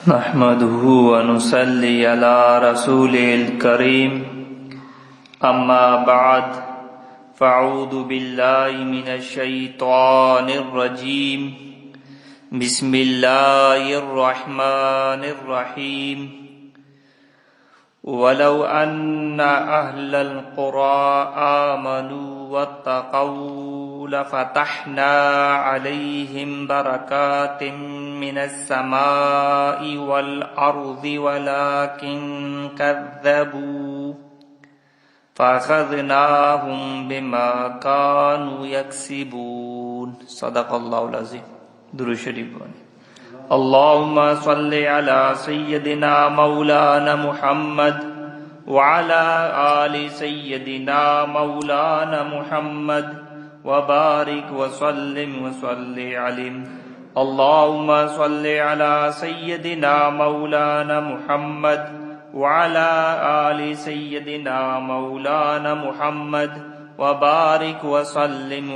نحمده ونصلي على رسوله الكريم أما بعد فأعوذ بالله من الشيطان الرجيم بسم الله الرحمن الرحيم ولو أن أهل القرى آمنوا واتقوا لفتحنا عليهم بركات من السماء والأرض ولكن كذبوا فأخذناهم بما كانوا يكسبون صدق الله العظيم. درود شریف بانی. اللهم صل على سيدنا مولانا محمد وعلى آل سيدنا مولانا محمد وبارك وسلم عليه. اللهم صل على سيدنا مولانا محمد وعلى آل سيدنا مولانا محمد وبارك وسلم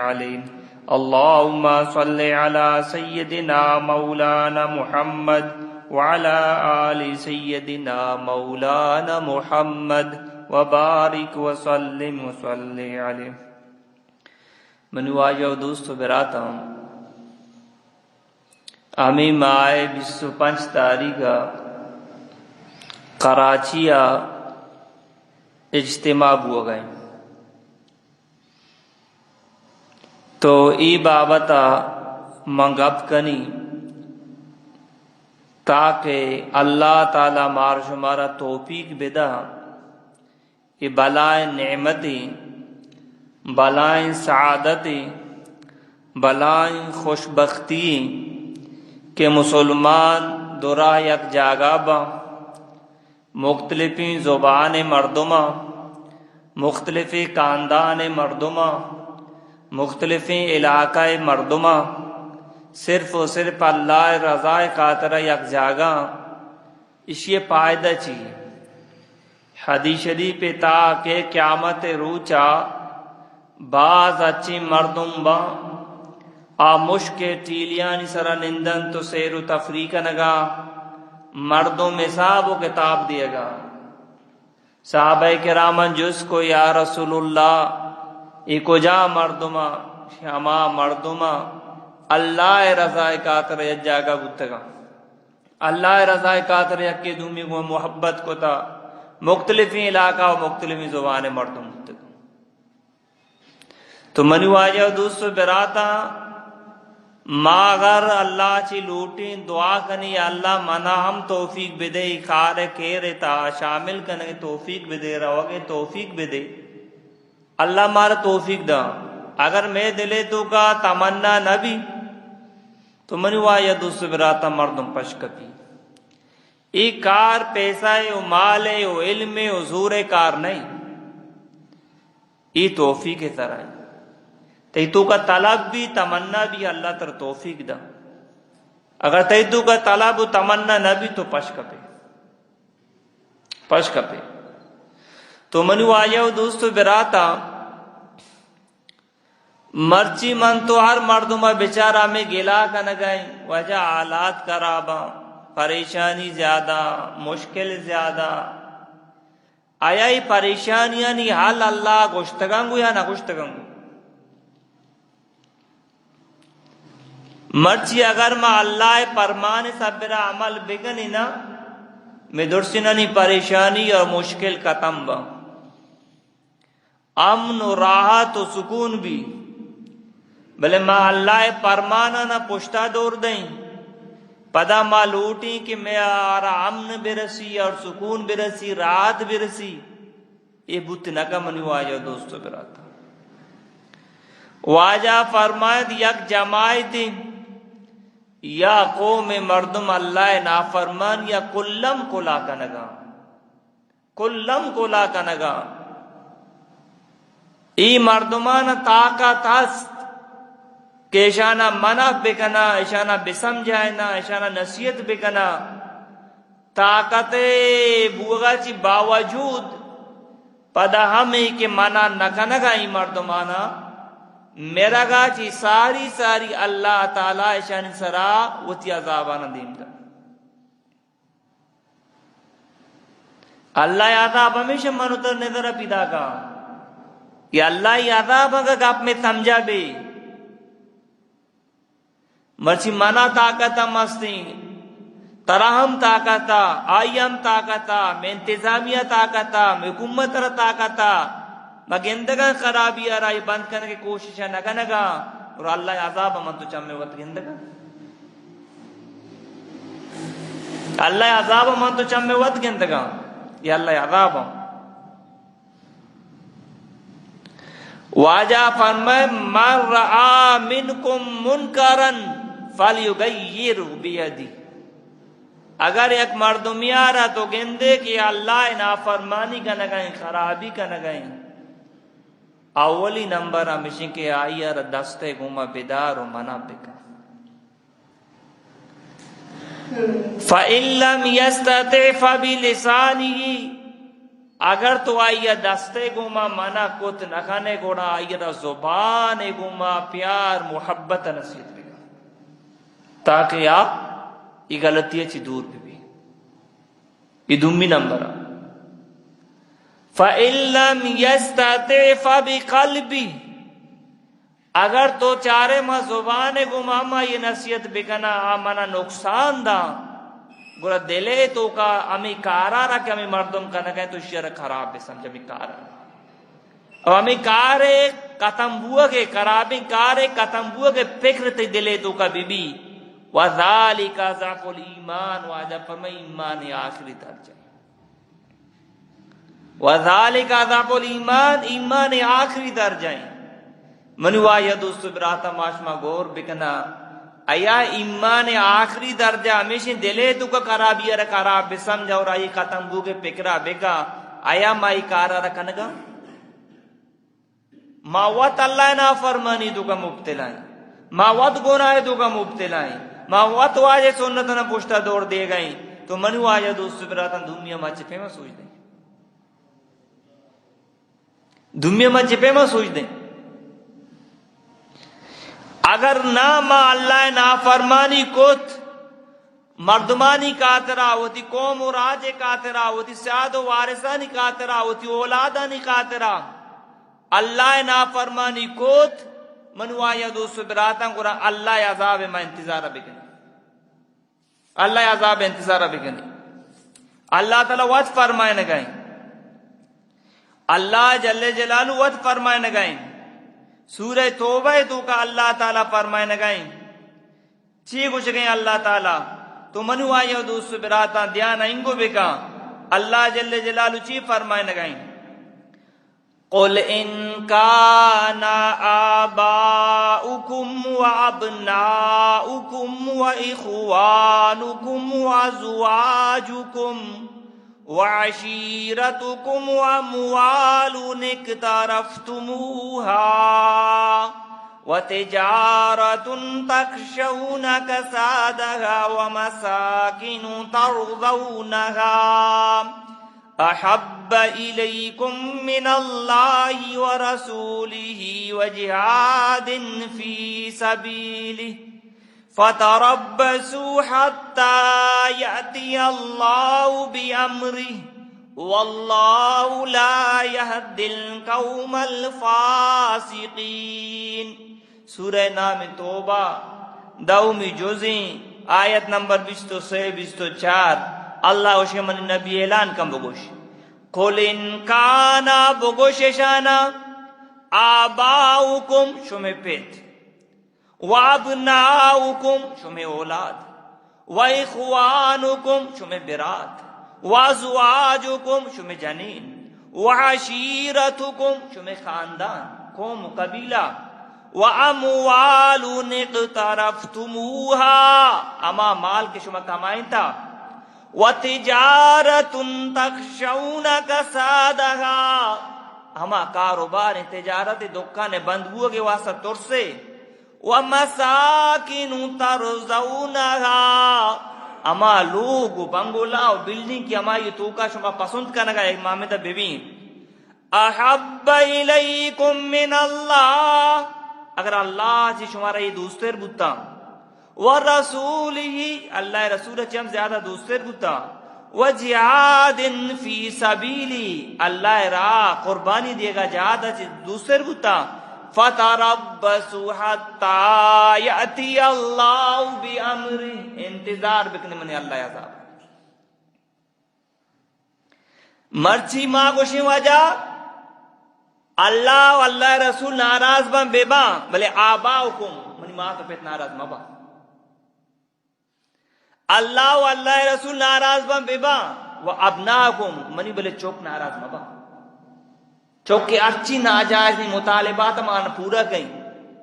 عليه. اللهم صل على سيدنا مولانا محمد وعلى آل سيدنا مولانا محمد وبارك وسلم عليه. منو آجاؤ دوستو براتاں ہمیں مائے 25 تاریخ کراچی اجتماع ہوا گئے تو ای بابتا منگب کنی تاکہ اللہ تعالی مار شمارا توفیق بدا یہ بلائیں نعمتیں بلائیں سعادتیں بلائیں خوشبختی کہ مسلمان دورا یک جاگا با مختلفی زبان مردمہ مختلفی خاندان مردمہ مختلفی علاقہ مردمہ صرف و صرف اللہ رضا خاطر یک جاگا اسی پائدہ چاہیے. حدیث شریف تا کہ قیامت روچا بعض اچھی مردم با مشک ٹیلیانی سرا نندن تو سیر و تفریق نگا مردم حساب و کتاب دیے گا. صحابہ کرامن جس کو یا رسول اللہ ای کجا مردما شما مردما اللہ رضا خاطر یک جاگا بودتگا اللہ رضا خاطر یکی دومی کو محبت کو تا مختلفی علاقہ و مختلفی زبان مردم بودتگا. تو منو آجاؤ دوستو براتا ما اگر اللہ چی لوٹیں دعا کنی اللہ منا ہم توفیق بدے خار کیرے تا شامل کنگے توفیق بدے روگے توفیق بدے اللہ مارا توفیق دا. اگر میں دلے تو کا تمنا نبی تو منو آیا دوست براتا مردم پشکتی ای کار پیسہ او مال او علم او زور کار نہیں ای توفیق طرح ہے تیتو کا طلب بھی تمنا بھی اللہ تر توفیق دا. اگر تیتو کا طلب و تمنا نہ بھی تو پش کپے. تو منو آیا دوستو براتا مرچی من تو ہر مردمہ بیچارہ میں گلا کا نگائیں وجہ حالات خرابا پریشانی زیادہ مشکل زیادہ آیا ہی پریشانیاں نہیں حال اللہ گشتگنگو یا نہ گشتگنگو مرچی اگر ما اللہ پرمان صبر عمل بگنی نا میں درسنانی پریشانی اور مشکل ختم با امن و راحت و سکون بھی بلے ما اللہ پرمانا نہ پشتا دور دیں پدا ما لوٹیں کہ میں آرہ امن برسی اور سکون برسی راحت برسی یہ بت نگا منو آجا دوستو براتا واجہ فرمائد یک جماعت یا قوم مردم اللہ نافرمان یا کلم کلا کنگا ای مردمان طاقت است کہ اشانہ منع بکنا اشانہ بسمجھائنا اشانہ نصیحت بکنا طاقت بوگا چی باوجود پدا ہمیں کہ منع نکنگا ای مردمانا میرا گا چی ساری اللہ تعالی شان سرا وتی عذابانا دیم دا اللہ عذاب ہمیشہ منوتر نظر پیدا کا یا اللہ عذاب اگر آپ میں سمجھا بھی مرچی منا طاقتا مستی تراہم طاقتا آئیم طاقتا میں انتظامیہ طاقتا میں حکومت را طاقتا مگندگا خرابی آرائی بند کرنے کی کوشش نگا اور اللہ عذاب من تو چمے وقت گندگا اللہ عذاب من تو چمے وقت گندگا یا اللہ عذاب واجہ فرمائے من رعا منکم منکرن فلیغیرہ بیدی اگر ایک مردمی آ رہا تو گندے کہ اللہ نافرمانی کا نگائیں خرابی کا نگائیں اولی نمبر ہمیشہ کہ آئی ار دستے گما بیدار و منع بکا فَإِن لَّمْ يَسْتَطِعْ فَبِلِسَانِهِ اگر تو آئی دستے گما منع کت نکھانے گوڑا آئی زبان گما پیار محبت نصیحت بکا تاکہ آپ یہ غلطی اچھی دور بھی یہ دومی نمبر فَإِن لَّمْ يَسْتَطِعْ فَبِقَلْبِهِ اگر تو چارے ماں زبان گما یہ نصیحت بکنا آمنا نقصان دا گورا دلے تو کا امی کارا رہا کہ امی مردم کا نہ کہیں تو شرک خراب بے سمجھ امی کارا اب امی کارے ختم ہوا کے خرابی کارے ختم ہوا کے فکر تے دلے تو کا بی بی وَذَلِكَ ضَعْفُ الْإِيمَانِ واجہ فرمائی ایمان آخری درجہ وَذَلِكَ ضَعْفُ الْإِيمَانِ ایمان آخری درجہ منوا یا دوست براتا ماشما گور بکنا ایا ایمان آخری درجہ ہمیشہ دلے تو کا خرابی رکھ خراب بسمجھا اور آئی ختم گو کے پکرا بکا ایا مائی کارا رکھنگا ماوات اللہ نا فرمانی تو کا مبتلائیں ماوات گناہ تو کا مبتلائیں ماوات واجہ سنت نا پوشتا دوڑ دے گئیں تو منوا یا دوست براتا دنیا ما چپے میں سوچ دیں دنیا ما چپے میں سوچ دیں اگر نہ ما اللہ نافرمانی کت مردمانی کاترا ہوتی قوم و راج کاترا ہوتی سیاد و وارثانی کاترا ہوتی اولادانی کاترا اللہ نافرمانی کت منوا یا دوست براتا گرا اللہ عذاب میں انتظار بکنی اللہ عذاب انتظار بکنی اللہ تعالی وعد فرمائے نگائیں اللہ جل جلالہ وعد فرمائے نگائیں سورہ توبہ تو کا اللہ تعالیٰ فرمائے نگائیں چی کچھ گئیں اللہ تعالیٰ تو منو آئی دوست براتا دیانا انگو بکا اللہ جل جلالہ چی فرمائے نگائیں قل ان کان آباؤکم وابناؤکم واخوانکم وازواجکم وعشيرتكم وأموال اقترفتموها وتجارة تخشون كسادها ومساكن ترضونها أحب إليكم من الله ورسوله وجهاد في سبيله فتربصوا حتى يأتي الله بأمره والله لا يهدي القوم الفاسقين سورہ نام توبہ دومی جزیں آیت نمبر 23-24 اللہ وشی من نبی اعلان کم بگوش قل ان کانا بگوش شانا آباؤکم شمی پیت وابناؤکم شمی اولاد واخوانکم شمی برات وازواجکم شمی جنین وعشیرتکم شمی خاندان قوم قبیلہ واموال اقترفتموها اما مال کے شما کمائیں تا وتجارت تخشون کسادها ہما کاروبار تجارت دکان بند ہوا کے واسطہ ترسے وَمَسَاكِنُ تَرْزَوْنَهَا اما لوگ بنگولا و بلڈنگ کی اما یہ توکا شما پسند کرنے گا ایک مامدہ ببین احب الیکم من اللہ اگر اللہ چی شمارا یہ دوستر بوتا ورسولہ اللہ رسول چی ہم زیادہ دوستر بوتا وجہاد فی سبیلی اللہ راہ قربانی دے گا جہاد اچ دوسر بوتا فتربصوا حتی یأتی اللہ بامرہ انتظار بکنے منی اللہ عذاب مرچی ماں گوشی وجہ اللہ و اللہ رسول ناراض بن بے با بلے آباؤکم منی ماں تو پیت ناراض مبا اللہ و اللہ رسول ناراض بن بے با و ابناکم منی بلے چوک ناراض مبا چوک کے ارچی ناجائز نہیں مطالبات مان پورا گئی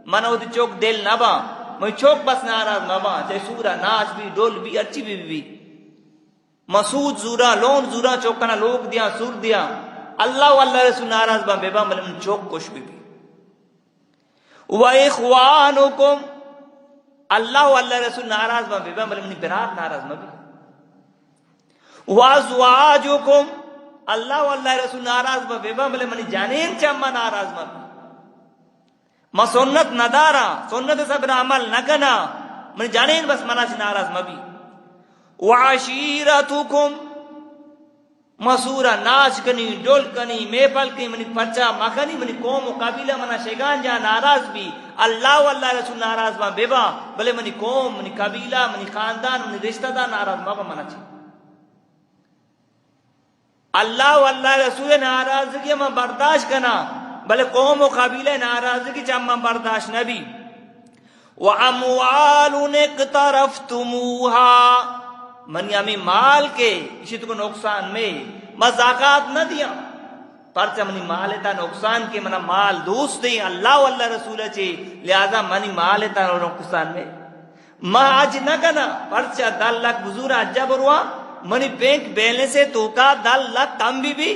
منو دی چوک دل نبا منی چوک بس ناراض مبا چاہے سورہ ناچ بھی ڈول بھی ارچی بھی مسعود زورا لون زورا چوکنا لوگ دیا سور دیا اللہ و اللہ رسول ناراض بن بے با ملے من چوک کش بھی و اخوانکم اللہ و اللہ رسول ناراض بن بے با ملے من برات ناراض مبی و ازواجکم اللہ و اللہ رسول ناراض بن بے با ملے من جانین چمہ ناراض مبی ما سنت ندارا سنت سبر عمل نکنا من جانین بس منا سے ناراض مبی وعشیرتکم مسورہ ناچ کنی ڈول کنی میپل کنی منی پرچا مکنی منی قوم و قبیلہ منا شیگان جا ناراض بھی اللہ و اللہ رسول ناراض با بیبا بلے منی قوم منی قبیلہ منی خاندان منی رشتہ دار ناراض با منا چاہیے اللہ و اللہ رسول ناراضگی میں برداشت کنا بلے قوم و قبیلہ ناراضگی چاہم برداشت نبی وَأَمْوَالٌ اقْتَرَفْتُمُوهَا منی ہمیں مال کے اسی تو نقصان میں میں زکاة نہ دیا پرچہ منی مال تا نقصان کے منا مال دوست دیں اللہ و اللہ رسول چے لہذا منی مال تا نقصان میں میں آج نہ کنا پرچہ 10 لاکھ بزور آجا بروا منی بینک بیلنس سے تو کا 10 لاکھ کم بھی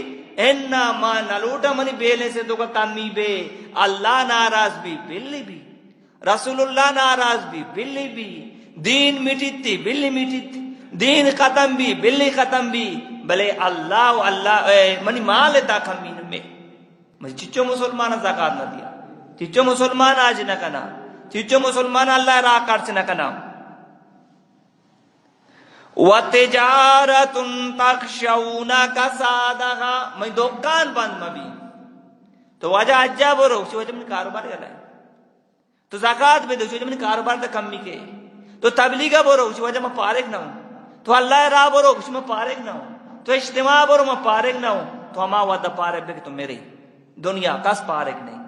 اینا ماں نلوٹا منی بیلنس سے تو کا کمی بھی اللہ ناراض بھی بلی بھی رسول اللہ ناراض بھی بلی بھی دین میٹی تھی بلی میٹی تھی دین ختم بھی بلی ختم بھی بلے اللہ و اللہ منی مال تا کمین میں چچو مسلمان زکاة نہ دیا چچو مسلمان آج نہ کنا چچو مسلمان اللہ راہ کرچ نہ کنا وَتِجَارَةٌ تَخْشَوْنَ كَسَادَهَا میں دکان بند مبی تو وجہ اجا برو اسی وجہ میں کاروبار گلا ہے تو زکاة بھی دو اسی وجہ میں کاروبار تا کمی کے تو تبلیغہ برو اسی وجہ میں پارک نہ ہوں تو اللہ راہ برو اسی میں پارک نہ ہوں تو اجتماع برو میں پارک نہ ہوں تو ہما وعدہ پارک بے کہ تم میرے دنیا کس پارک نہیں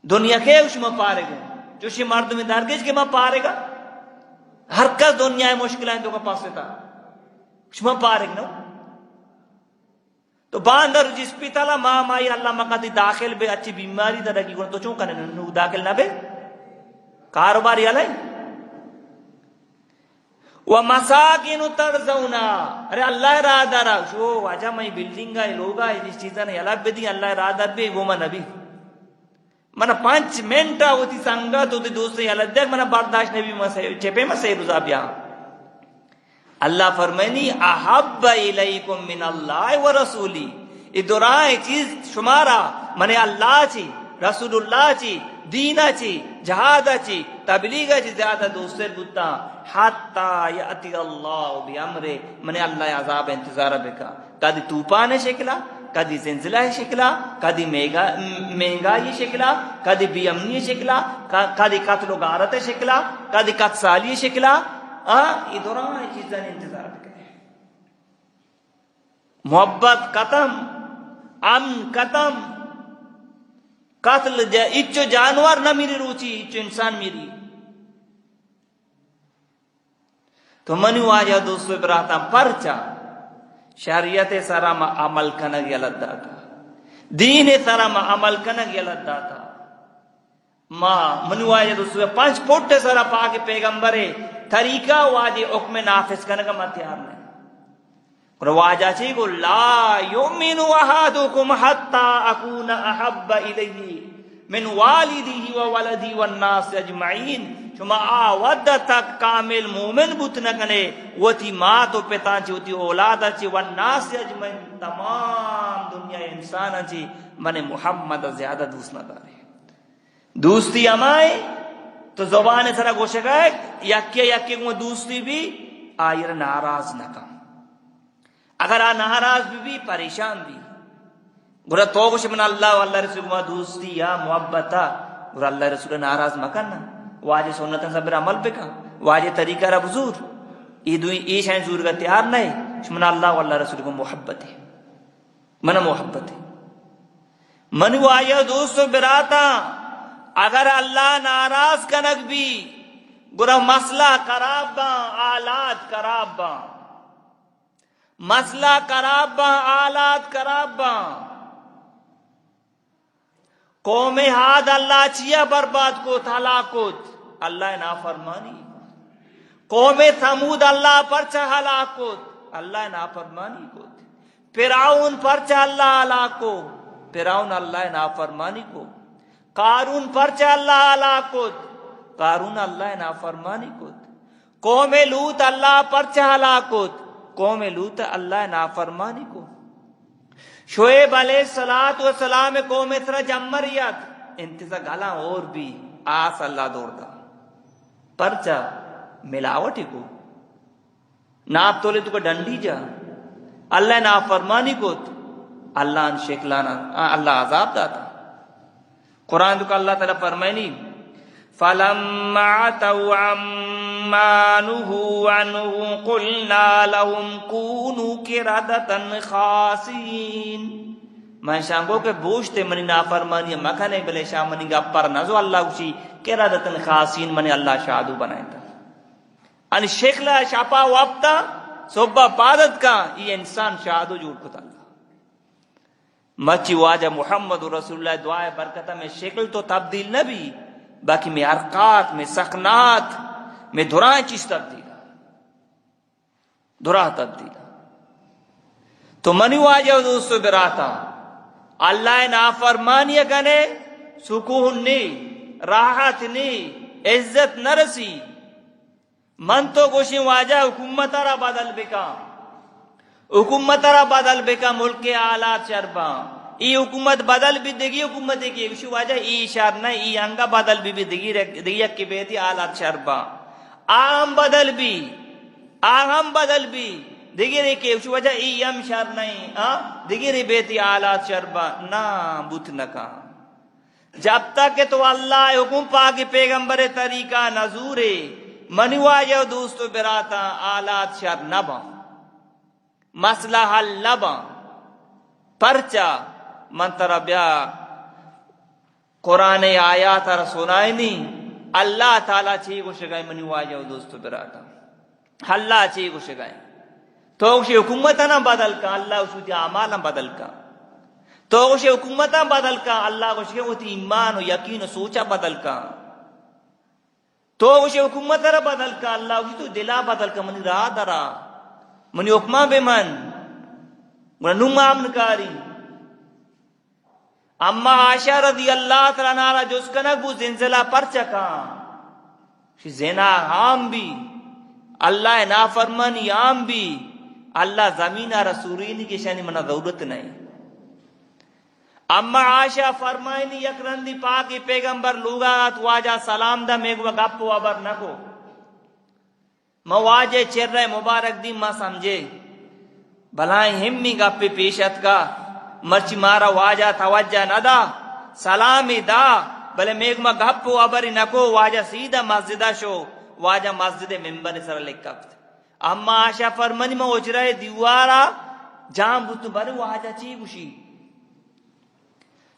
دنیا کے اسی میں پارک ہوں جو اسی مردمی درگیج کے میں پارک ہر کس دنیا مشکل ہیں تو کا پاس لیتا اسی میں پارک نہ ہوں تو باندر جس پیتالا ماں مائی اللہ مقاتی داخل بے اچھی بیماری در رکی گونا تو چون کنے نو داخل نہ بے کاروباری علی وَمَسَاكِنُ تَرْزَوْنَا ارے اللہ را دارا شو واجہ میں بلڈنگا لوگا اس چیزاں نے اللہ بدی اللہ را دار بے وہ من نبی منا 5 منٹا ہوتی سنگت ہوتی دوسرے اللہ دیکھ منا برداشت نبی چپے میں صحیح رضا بیا اللہ فرمینی احب الیکم من اللہ ورسولی ادرائیں چیز شمارا منے اللہ چی رسول اللہ چی دینا چی جہاد چی تبلیغ چی زیادہ دوسر بتا حتی یأتی اللہ بیامرے منے اللہ عذاب انتظار بکا کدی توپان شکلا کدی زلزلہ شکلا کدی مہنگائی شکلا کدی بی امنی شکلا کدی قتل و غارت شکلا کدی قتل سالی شکلا ادھران چیزیں انتظار بکا محبت ختم امن ختم قتل اچو جانور نہ میری روچی اچو انسان میری تو منو آجا دوستو براتا پرچا شریعت سارا ما عمل کنگ یلد داتا دین سارا ما عمل کنگ یلد داتا ما منو آجا دوستو 5 فٹ سارا پاک پیغمبرے طریقہ واجی حکم نافذ کنگ ما تیار نہیں رواجہ چاہیے کو لا یؤمن احدکم حتی اکون احب الیہ من والدی و ولدی والناس اجمعین شما آود تک کامل مومن بوتنا کنے وتی ماں تو پتا چی وتی اولادا چی والناس اجمعین تمام دنیا انسان چی من محمد زیادہ دوست نہ دارے دوستی امائے تو زبان سرا گوشے گئے یکی کو دوستی بھی آئیر ناراض نہ کم اگر آ ناراض بھی پریشان بھی گرا تو کچھ من اللہ واللہ رسول ما دوستی یا محبتا گرا اللہ رسول ناراض مکنا واجہ سنت صبر عمل بکا واجہ طریقہ رب زور ای دوئی ای شاین زور کا تیار نہیں من اللہ واللہ رسول کو محبت ہے من محبت ہے من واجہ دوستو براتا اگر اللہ ناراض کنک بھی گرا مسئلہ خراب با آلات خراب با مسئلہ خراب با آلات خراب با قوم ہاد اللہ چیا برباد کو ہلاکت اللہ نافرمانی قوم ثمود اللہ پرچہ ہلاکت اللہ نافرمانی کو فرعون پرچہ اللہ ہلاکو فرعون اللہ نافرمانی کو قارون پرچہ اللہ ہلاکت قارون اللہ نافرمانی کو قوم لوط اللہ پرچہ ہلاکت قوم لوط اللہ نافرمانی کو شعیب علیہ السلام قوم اسرا جمریت انتظار گالا اور بھی آس اللہ دوڑتا پرچا ملاوٹی کو ناپ تولے تو کو ڈنڈی جا اللہ نافرمانی کو اللہ ان شکلانا اللہ عذاب داتا قرآن تو اللہ تعالیٰ فرمائنی فَلَمَّا عَتَوْا عَمَّا نُهُوا عَنْهُ قُلْنَا لَهُمْ كُونُوا قِرَدَةً خَاسِئِينَ میں شانگو کے بوشتے منی نافرمانی مکھنے بلے شاہ منی گا پر نزو اللہ کشی قِرَدَةً خَاسِئِينَ منی اللہ شادو بنائے تھا ان شکلہ شاپا وابتا صبح بادت کا یہ انسان شادو جوڑ کتا مچی واجہ محمد رسول اللہ دعائے برکتہ میں شکل تو تبدیل نہ بھی باقی میں حرکات میں سکنات میں دھرائیں چیز تبدیل دھرا تبدیل تو منی واجہ دوستو براتا اللہ نافرمانی گنے سکون نہیں راحت نہیں عزت نہ رسی من تو گوشی واجہ حکومت را بدل بکا حکومت را بدل بکا ملک کے آلات شربا ای حکومت بدل بھی دگی حکومت کی ایک شو واجہ ای شرنا ای انگا بدل بھی دگی کی بیتی آلات شربا آہم بدل بھی آہم بدل بھی دگی ری کی ایک شو واجہ ای یم شرنائی دگی ری بیتی آلات شربا نا بوت نکا جب تک کہ تو اللہ حکم پاکی پیغمبر طریقہ نظورے منی واجہ دوستو براتا آلات شر نبا مسئلہ حل نبا پرچا منترہ بیا قرآن آیات را سنائے نہیں اللہ تعالیٰ چاہیے کو شگائے منی واجہ دوستو براتا اللہ چاہیے کو شگائے تو اسے حکومت نہ بدل کا اللہ اسے اعمال نہ بدل کا تو اسے حکومت نہ بدل کا اللہ کو شگائے ایمان و یقین و سوچا بدل کا تو اسے حکومت نہ بدل کا اللہ اسے تو دلا بدل کا منی راہ درا منی حکمہ بے من نم آمن کاری اما عائشہ رضی اللہ تعالیٰ نارا جو اس کا نقبو زنزلہ پر چکا زنا عام بھی اللہ نافرمانی عام بھی اللہ زمینہ رسولین کی شانی منہ ضرورت نہیں اما عائشہ فرمائنی یک رندی پاکی پیغمبر لوگا واجہ سلام دا میگو گپ وابر نکو مواجہ چر رہے مبارک دی ما سمجھے بلائیں ہمی گپی پیشت کا مرچی مارا واجہ توجہ ندا سلامی دا بلے میگما گپ وابری نکو واجہ سیدھا مسجدہ شو واجہ مسجد ممبر سر لکھت اما آشا فرمانی میں اجرائے دیوارا جام بھتو بارے واجہ چی گوشی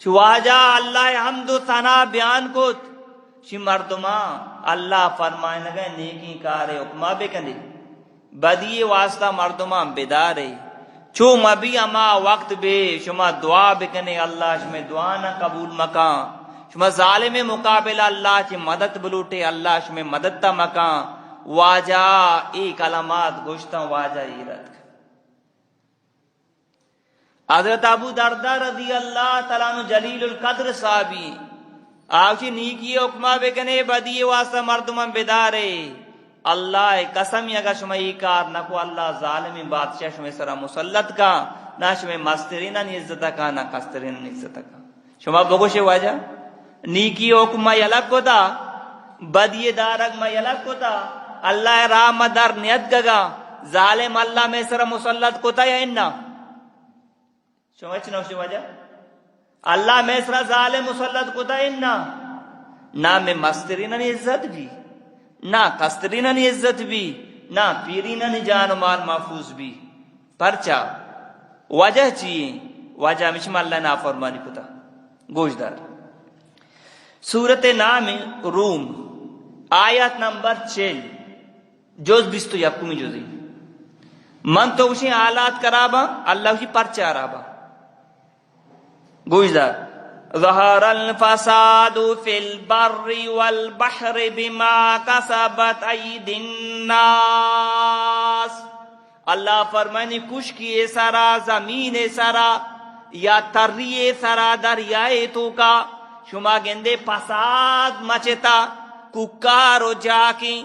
چو واجہ اللہ حمد و ثنا بیان کت چی مردما اللہ فرمائے لگے نیکی کارے حکمہ بکنے بدی واسطہ مردما بیدارے چو مبی اما وقت بے شما دعا بکنے اللہ شما دعا نہ قبول مکان شما ظالم مقابل اللہ چی مدد بلوٹے اللہ شما مدد تا مکان واجہ ای کلمات گوشتا واجہ ایرد حضرت ابو دردہ رضی اللہ تعالیٰ عنہ جلیل القدر صحابی آوچی نیکی حکمہ بکنے بدی واسطہ مردمان بیدارے اللہ قسم اگر شما ای کار نکو اللہ ظالمی بادشاہ شما سرا مسلط کا نہ شما مسترین عزت کا نہ قسترین عزت کا شما بگوشے واجہ نیکی حکمہ یلک کو دا بدی دارک ما یلک کو دا اللہ راہ مدار نیت گگا ظالم اللہ میں سر مسلط کوتا یا اننا شمچ نوشی وجہ اللہ میں سر ظالم مسلط کوتا اننا نہ میں مسترین نی عزت بھی نہ کسترین نی عزت بھی نہ پیرین نی جان و مال محفوظ بھی پرچا وجہ چیئے وجہ مشم اللہ نافرمانی کتا گوشدار سورت نام روم آیت نمبر 40 جوز بستو یکمی جوزی من تو اسی آلات کرابا اللہ اسی پرچہ آرابا گوشدار ظہر الفساد فی البر والبحر بما کسبت اید الناس اللہ فرمانی کشکی سرا زمین سرا یا تری سرا دریائے تو کا شما گندے فساد مچتا ککار و جاکی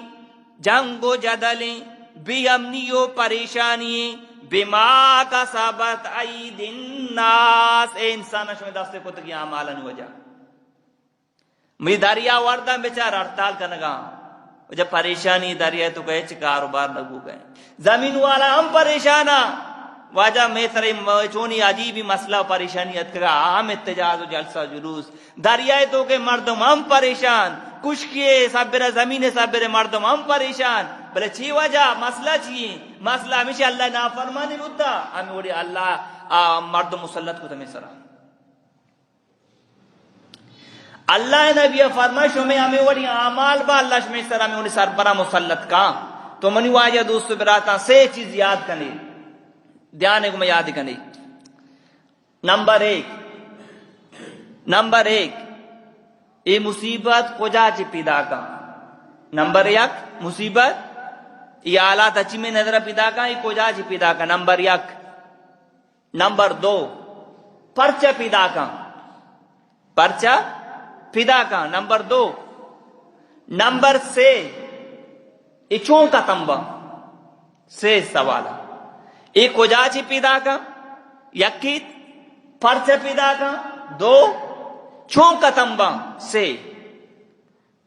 جنگ و جدلی بی امنی و پریشانی بما کسبت اید الناس اے انسان شما دستے کو تکی آمالا نہیں وجہ می دریا وردہ بیچار ہڑتال کنگا جب پریشانی دریا تو کہے چھ کاروبار لگو گئے زمین والا ہم پریشانا واجہ میں سرے چونی عجیبی مسئلہ پریشانی اتکا عام اتجاز و جلسہ جلوس دریائے تو کہ مردم ہم پریشان کشکیے سبرہ زمین سبرہ مردم ہم پریشان بلے چی وجہ مسئلہ چیئے مسئلہ ہمیشہ اللہ نافرمانی ہوتا ہمیں وڑی اللہ مردم مسلط کو تمہیں سرہ اللہ نبی فرمائش ہمیں وڑی اعمال با اللہ شمی سرہ ہمیں وڑی سربرہ مسلط کا تو منی واجہ دوستو براتا سے چیز یاد کرنے دھیانے کو میں یاد کرنے نمبر ایک یہ مصیبت کجا چی پیدا کا نمبر یک مصیبت یہ آلات اچھی میں نظر پیدا کا یہ کجا چی پیدا کا نمبر یک نمبر دو پرچہ پیدا کا پرچہ پیدا کا نمبر دو نمبر سے اچھوں کا تنبہ سے سوالا ایک کجا چی پیدا کا یکیت پرچہ پیدا کا دو چھوں کا تنبہ سے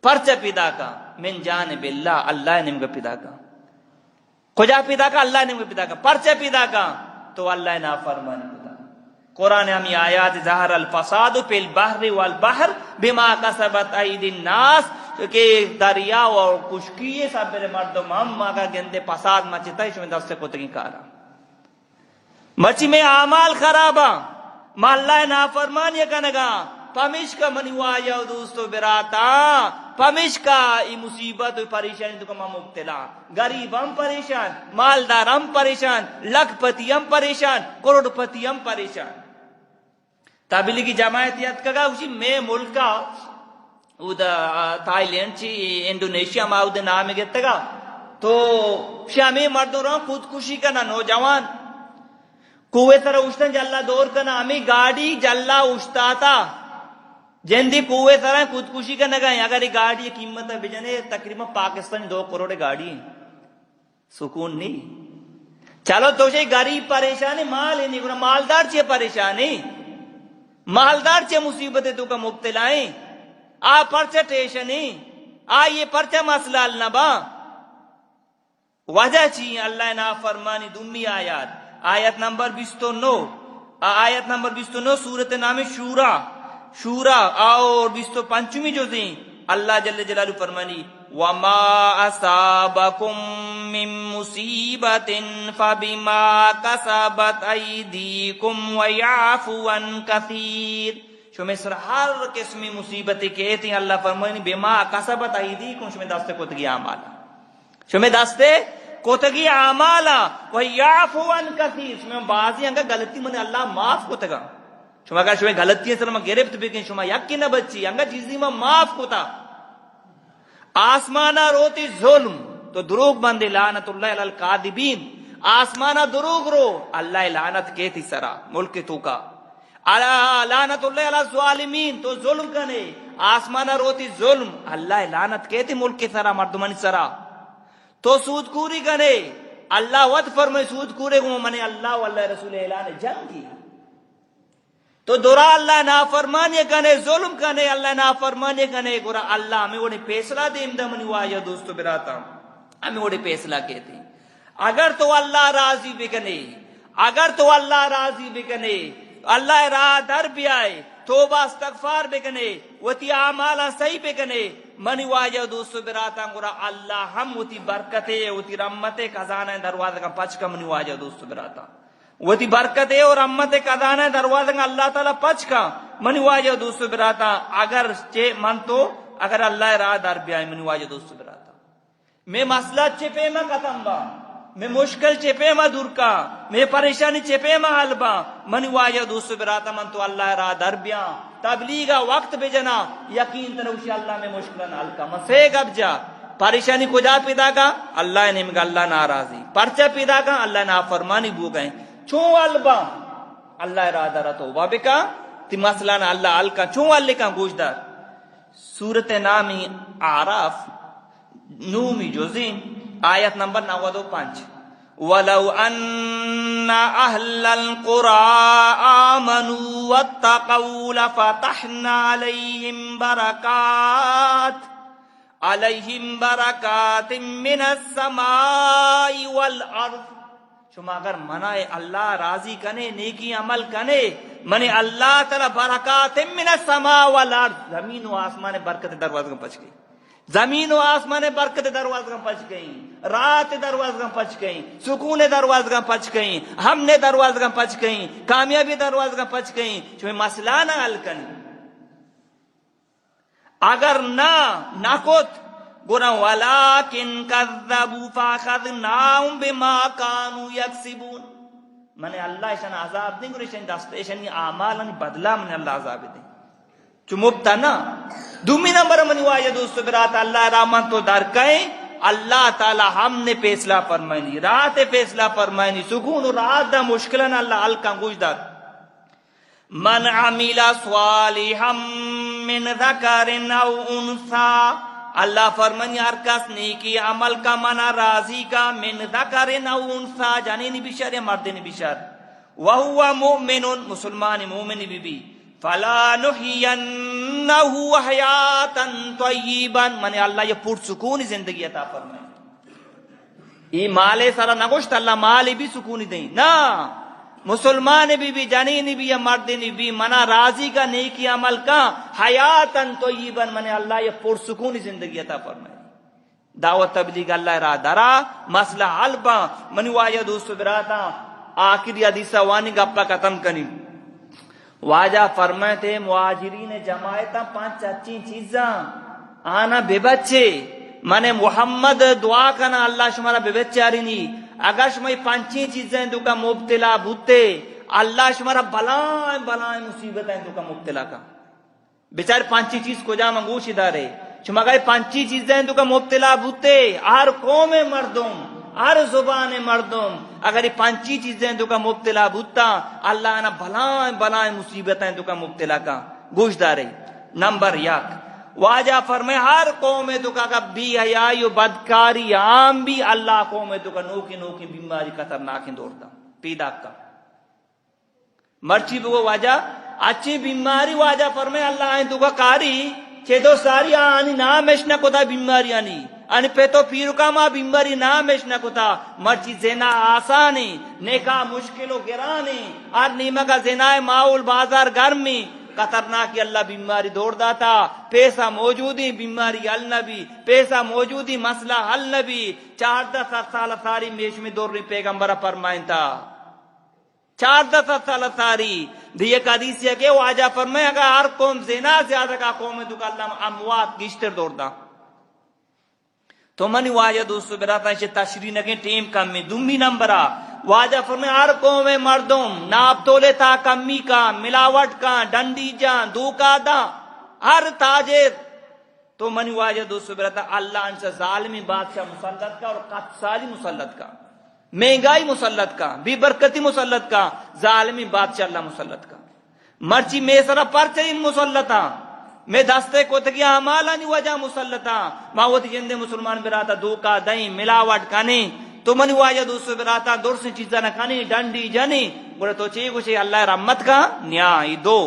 پرچہ پیدا کا من جانب اللہ اللہ نے مگا پیدا کا کجا پیدا کا اللہ نے مگا پیدا کا پرچہ پیدا کا تو اللہ نافرمانی پیدا قرآن ہمیں آیات ظہر الفساد فی البحر والبحر بما کسبت اید الناس کہ دریا اور خشکی سب میرے مردم ہم آگا گندے فساد مچتا ہے شمی دستے کو تکی کارا مچی میں اعمال خرابا ما اللہ نافرمانی کنگا پمشکا منی وایا دوستو براتا پمشکا ای مصیبت و پریشانی تو کما مبتلا غریب ہم پریشان مالدار ہم پریشان لکھ پتی ہم پریشان کروڑ پتی ہم پریشان تابلی کی جماعتیت کگا اسی میں ملکا تھائی لینڈ چی انڈونیشیا ما او نام گیتا گا تو شامی مردوں رہا خودکشی کرنا نوجوان کوئے سر اشتن جلہ دور کرنا ہمیں گاڑی جلہ اشتا تھا جندی کوئے سر خودکشی کرنا گئے اگر یہ گاڑی قیمت بجنے تقریبا پاکستانی 2 کروڑ گاڑی سکون نہیں چلو تو سے غریب پریشانی مال ہی نہیں مالدار چیئے پریشانی مالدار چیئے مصیبت تو کا مبتلائیں آ پرچہ ٹیشنی آ یہ پرچہ مسئلہ النبا وجہ چیئے اللہ نافرمانی دمی آیت نمبر 29 سورت نام شورا اور 25 جزیں اللہ جل جلالہ فرمانی وما اصابکم من مصیبت فبما کسبت ایدیکم ویعفو عن کثیر شمی سر ہر قسمی مصیبتی کہتی ہیں اللہ فرمانی بما کسبت ایدیکم شمی دستے کتگی آمالا شمی دستے کتگی آمالا ویعفو عن کثیر شمی بعضی انگا غلطی من اللہ معاف کتگا شما اگر شما غلطی ہے سر میں گرفت بکن شما یکی نہ بچی انگا چیزی میں معاف کتا آسمانہ روتی ظلم تو دروغ بندے لعنت اللہ علی القاذبین آسمانہ دروغ رو اللہ لعنت کہتی سرا ملک تو کا لعنت اللہ علی الظالمین تو ظلم کنے آسمانہ روتی ظلم اللہ لعنت کہتی ملک سرا مردمانی سرا تو سود کوری کنے اللہ ود فرمائے سود کورے گو منے اللہ واللہ رسول اعلان جنگ کی تو درا اللہ نافرمانی کنے ظلم کنے اللہ نافرمانی کنے گورا اللہ ہمیں وڑی پیسلا دیم دا منی وایا دوستو براتا ہمیں وڑی پیسلا کہتے ہیں اگر تو اللہ راضی بکنے، اگر تو اللہ راضی بکنے، اللہ راہ در بیائے، توبہ استغفار بکنے، وتی اعمالا صحیح بکنے، منی واجہ دوست براتا گورا اللہ ہم وتی برکتے وتی رحمتے خزانہ دروازہ کا پچ کا منی واجہ دوست براتا وتی برکتے اور رحمتے خزانہ دروازہ کا اللہ تعالی پچ کا منی واجہ دوست براتا اگر چے من تو اگر اللہ راہ در بیائے منی واجہ دوست براتا میں مسئلہ چپے میں ختم با، میں مشکل چپے میں دور کا، میں پریشانی چپے میں حل با، منی واجہ دوست براتا من تو اللہ راہ در بیاں تبلیغ وقت بجنا یقین تنوشی اللہ میں مشکلن حل کا مسیگ اب جا پریشانی کجا پیدا کا اللہ نے مگا اللہ ناراضی پرچہ پیدا کا اللہ نافرمانی بو گئے چون البا اللہ راہ در توبہ بکا تی مسئلہ نا اللہ حل کا چون اللہ کا گوش دار سورت نامی اعراف نومی جزین آیت نمبر 95 وَلَوْ أَنَّ أَهْلَ الْقُرَىٰ آمَنُوا وَاتَّقَوْا لَفَتَحْنَا عَلَيْهِمْ بَرَكَاتٍ مِّنَ السَّمَاءِ وَالْأَرْضِ شما اگر منائے اللہ راضی کنے نیکی عمل کنے منی اللہ تعالی برکات من السماء والارض زمین و آسمان برکت دروازہ کا پچ گئی، زمین و آسمان برکت دروازہ کا پچ گئی، رات دروازہ کا پچ گئی، سکون دروازہ کا پچ گئی، ہم نے دروازہ کا پچ گئی، کامیابی دروازہ کا پچ گئی، چوہ مسئلہ نہ حل کنی اگر نہ کت گنا ولیکن کذبوا فاخذناہم بما کانوا یکسبون من اللہ اشان عذاب دیں گے اشان دست اشان اعمال بدلا من اللہ عذاب دیں چو مبتنا دومی نمبر منی واجہ دوست برات اللہ رحمت تو در کہیں اللہ تعالی ہم نے فیصلہ فرمائنی رات فیصلہ فرمائنی سکون رات دا مشکلن اللہ حل کا گوش دار من عمل صالحا من ذکر او انثى اللہ فرمانی ہر کس نیکی عمل کا منا راضی کا من ذکر او انثى جنین بشر یا مردین بشر وہو مؤمن مسلمان مومن بی فلا نحینہ حیاتا طیبا من اللہ یہ پرسکون زندگی عطا فرمائے ای مالے سارا نگوشت اللہ مالے بھی سکون دیں نا مسلمان بھی جنین بھی یا مردین بھی منا راضی کا نیکی عمل کا حیاتن طیبا من اللہ یہ پرسکون زندگی عطا فرمائے دعوت تبلیغ اللہ را درا مسئلہ حل با منی واجہ دوست براتا آخری حدیثہ وانی گپا ختم کنی واجہ فرمائے تھے مہاجرین جماعتا 5 اچھی چیزاں آنا بے بچے من محمد دعا کنا اللہ شمارا بے بچے آرینی اگر شمائی 5 چیزیں دو کا مبتلا بھوتے اللہ شمارا بلائیں مصیبتیں دو کا مبتلا کا بیچار 5 چیز کو جا منگوش ادارے شما گئے 5 چیزیں دو کا مبتلا بھوتے ہر قوم مردم ہر زبان مردم اگر یہ 5 چیزیں دو کا مبتلا بھوتا اللہ نا بلائیں مصیبتیں دو کا مبتلا کا گوش دارے نمبر 1 واجہ فرمائے ہر قوم دکا کا بی حیائی و بدکاری عام بھی اللہ قوم دکا نوکی بیماری خطرناک دوڑتا پیدا کا مرچی بگو واجہ اچھی بیماری واجہ فرمائے اللہ آئیں دکا کاری چھے دو ساری آنی نامش نہ کتا بیماری آنی آنی پیتو پیرو کا ماں بیماری نامش نہ کتا مرچی زنا آسانی نیکا مشکلو گرانی آر نیمہ کا زنا ماحول بازار گرمی خطرناک اللہ بیماری دوڑ داتا پیسہ موجودی بیماری حل نبی پیسہ موجودی مسئلہ حل نبی 14 سال ساری میش میں دور رہی پیغمبر فرمائن تھا 14 سال ساری دیئے حدیث ہے کہ واجہ فرمائے اگر ہر قوم زنا زیادہ کا قوم ہے تو کہ اللہ اموات گشتر دوڑ دا تو منی واجہ دوستو براتا ہے تشریح نگیں ٹیم کم میں دومی نمبرہ واجہ فرمائے ہر قوم مردم ناپ تولے تا کمی کا ملاوٹ کا ڈنڈی جان دھوکا دا ہر تاجر تو منی واجہ دوستو براتا اللہ ان سے ظالمی بادشاہ مسلط کا اور قط سالی مسلط کا مہنگائی مسلط کا بے برکتی مسلط کا ظالمی بادشاہ اللہ مسلط کا مرچی میں سرا پرچے مسلطا میں دستے کو تکیا عمالہ نہیں وجہ مسلطا ماوتی جندے مسلمان براتا دھوکا دیں ملاوٹ کنے تو منی واجہ دوستو براتا دور سے چیزاں نہ کھانی ڈنڈی جانی بڑے تو چاہیے کچھ اللہ رحمت کا نیائی دو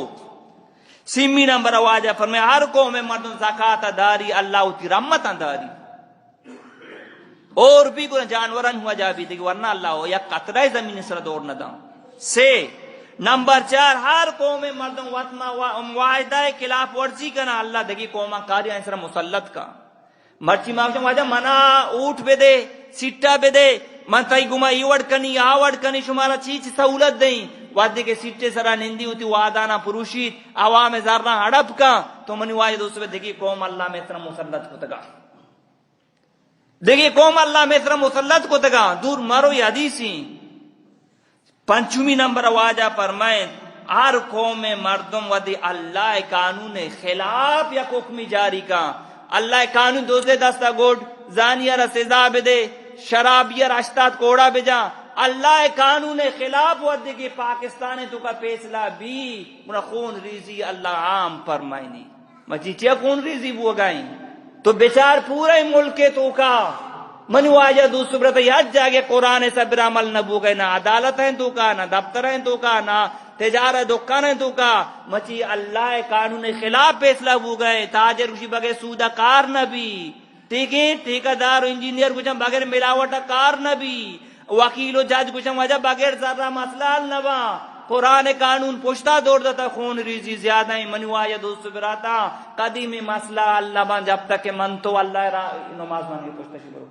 سیمی نمبر واجہ فرمائے ہر قوم مردوں زکاة داری اللہ اتی رحمت داری اور بھی گنا جانوران ہوا جا بھی دیکھ ورنہ اللہ ہو یا قطرہ زمین سر دوڑ نہ دا سے نمبر 4 ہر قوم مردم وطمہ معاہدہ خلاف ورزی کنا اللہ دیکھی قوما کاری سر مسلط کا مرچی معاوشہ واجہ منا اوٹ بے دے سٹا بے دے من تائی گما ایوڑ کنی آوڑ کنی شمارا چیچ سہولت دیں وعدے کے سٹے سرا نندی ہوتی وعدانا پروشید عوام زارنا ہڑپ کا تو منی واجہ دوستو دیکھی قوم اللہ میں اتنا مسلط کو تگا دیکھیے قوم اللہ میں اتنا مسلط کو تگا دور مارو یہ حدیثی 5 نمبر واجہ فرمائیں ہر قوم مردم ودی اللہ قانون خلاف یا حکم جاری کا اللہ قانون دوسرے دستا گوڑ زانیہ را سزا بدے شرابیہ راشتات کوڑا بجا اللہ قانون خلاف ودی کی پاکستان تو کا فیصلہ بھی منا خون ریزی اللہ عام فرمائنی مچیچیا خون ریزی وہ گائیں تو بیچار پورے ملک تو کا منی واجہ دوسرے برتا یاد جاگے قرآن صبر عمل نبو گئے نہ عدالت ہیں تو کا نہ دفتر ہیں تو کا نہ تجارت دکان ہیں تو کا مچی اللہ قانون خلاف فیصلہ ہو گئے تاجر کچھ بغیر سودہ کار نہ بھی ٹھیک ہے ٹھیکیدار انجینئر کچھ بغیر ملاوٹ کار نہ بھی وکیل و جج کچھ وجہ بغیر ذرہ مسئلہ نہ با قرآن قانون پوچھتا دوڑ دیتا خون ریزی زیادہ ہی منی واجہ دوست براتا قدیمی مسئلہ اللہ بان جب تک کہ من تو اللہ را نماز مانگے پوچھتا شکرو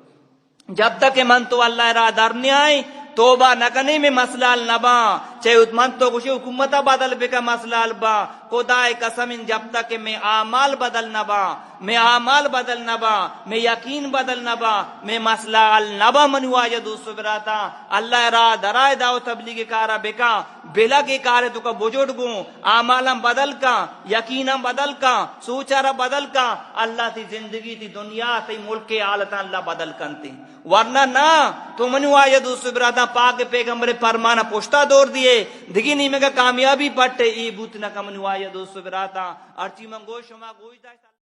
جب تک کہ من تو اللہ را درنی آئی توبہ نکنی میں مسئلہ النبا چاہے من تو کچھ حکومتہ بدل بکا مسئلہ البا خدای قسم جب تک کہ میں اعمال بدل نبا میں اعمال بدل نبا میں یقین بدل نبا میں مسئلہ النبا منی واجہ دوست براتا اللہ را درائے داو تبلیغ کارا بکا بلا کے کارے تو کا بجوڑ گوں اعمالم بدل کا یقینم بدل کا سوچارا بدل کا اللہ تی زندگی تی دنیا تی ملک کے حالتاں اللہ بدل کنتی ورنہ نہ تو منی واجہ دوست براتا پاک پیغمبر فرمانا پوشتا دور دیے دگی نہیں میں کا کامیابی پٹے ای بوتنا کا منی واجہ دوست براتا ارچی منگو شما گوئی دا